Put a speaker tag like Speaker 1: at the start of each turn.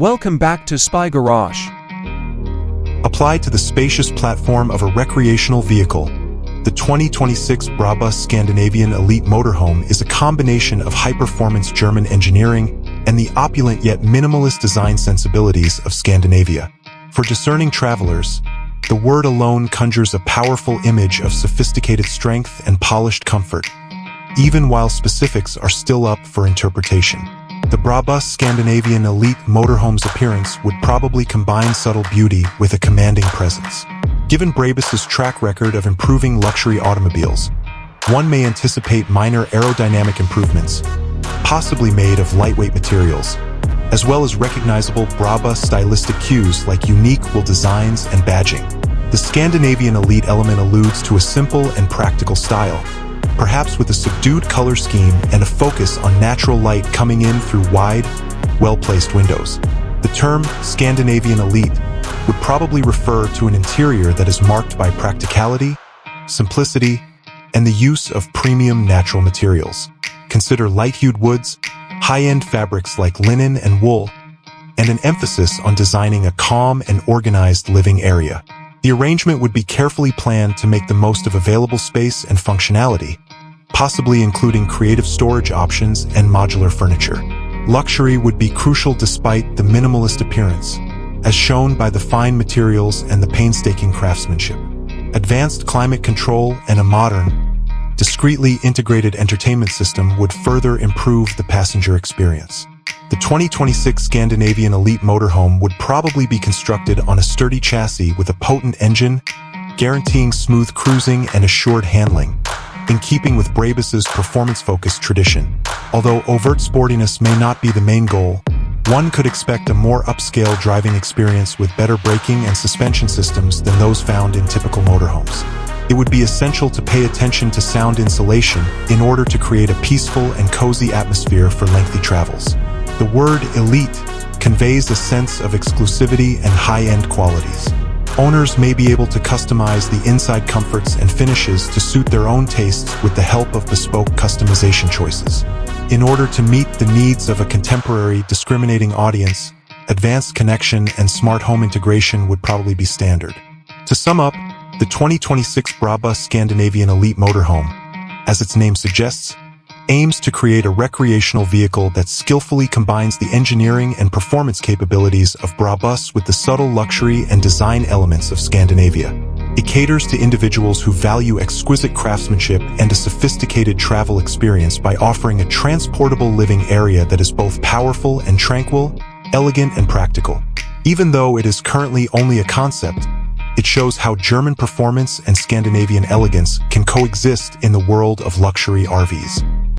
Speaker 1: Welcome back to Spy Garage.
Speaker 2: Applied to the spacious platform of a recreational vehicle, the 2026 Brabus Scandinavian Elite Motorhome is a combination of high-performance German engineering and the opulent yet minimalist design sensibilities of Scandinavia. For discerning travelers, the word alone conjures a powerful image of sophisticated strength and polished comfort, even while specifics are still up for interpretation. The Brabus Scandinavian Elite Motorhome's appearance would probably combine subtle beauty with a commanding presence. Given Brabus's track record of improving luxury automobiles, one may anticipate minor aerodynamic improvements, possibly made of lightweight materials, as well as recognizable Brabus stylistic cues like unique wheel designs and badging. The Scandinavian Elite element alludes to a simple and practical style, perhaps with a subdued color scheme and a focus on natural light coming in through wide, well-placed windows. The term Scandinavian Elite would probably refer to an interior that is marked by practicality, simplicity, and the use of premium natural materials. Consider light-hued woods, high-end fabrics like linen and wool, and an emphasis on designing a calm and organized living area. The arrangement would be carefully planned to make the most of available space and functionality, possibly including creative storage options and modular furniture. Luxury would be crucial despite the minimalist appearance, as shown by the fine materials and the painstaking craftsmanship. Advanced climate control and a modern, discreetly integrated entertainment system would further improve the passenger experience. The 2026 Scandinavian Elite Motorhome would probably be constructed on a sturdy chassis with a potent engine, guaranteeing smooth cruising and assured handling, in keeping with Brabus's performance-focused tradition. Although overt sportiness may not be the main goal, one could expect a more upscale driving experience with better braking and suspension systems than those found in typical motorhomes. It would be essential to pay attention to sound insulation in order to create a peaceful and cozy atmosphere for lengthy travels. The word elite conveys a sense of exclusivity and high-end qualities. Owners may be able to customize the inside comforts and finishes to suit their own tastes with the help of bespoke customization choices. In order to meet the needs of a contemporary, discriminating audience, advanced connection and smart home integration would probably be standard. To sum up, the 2026 Brabus Scandinavian Elite Motorhome, as its name suggests, aims to create a recreational vehicle that skillfully combines the engineering and performance capabilities of Brabus with the subtle luxury and design elements of Scandinavia. It caters to individuals who value exquisite craftsmanship and a sophisticated travel experience by offering a transportable living area that is both powerful and tranquil, elegant and practical. Even though it is currently only a concept, it shows how German performance and Scandinavian elegance can coexist in the world of luxury RVs.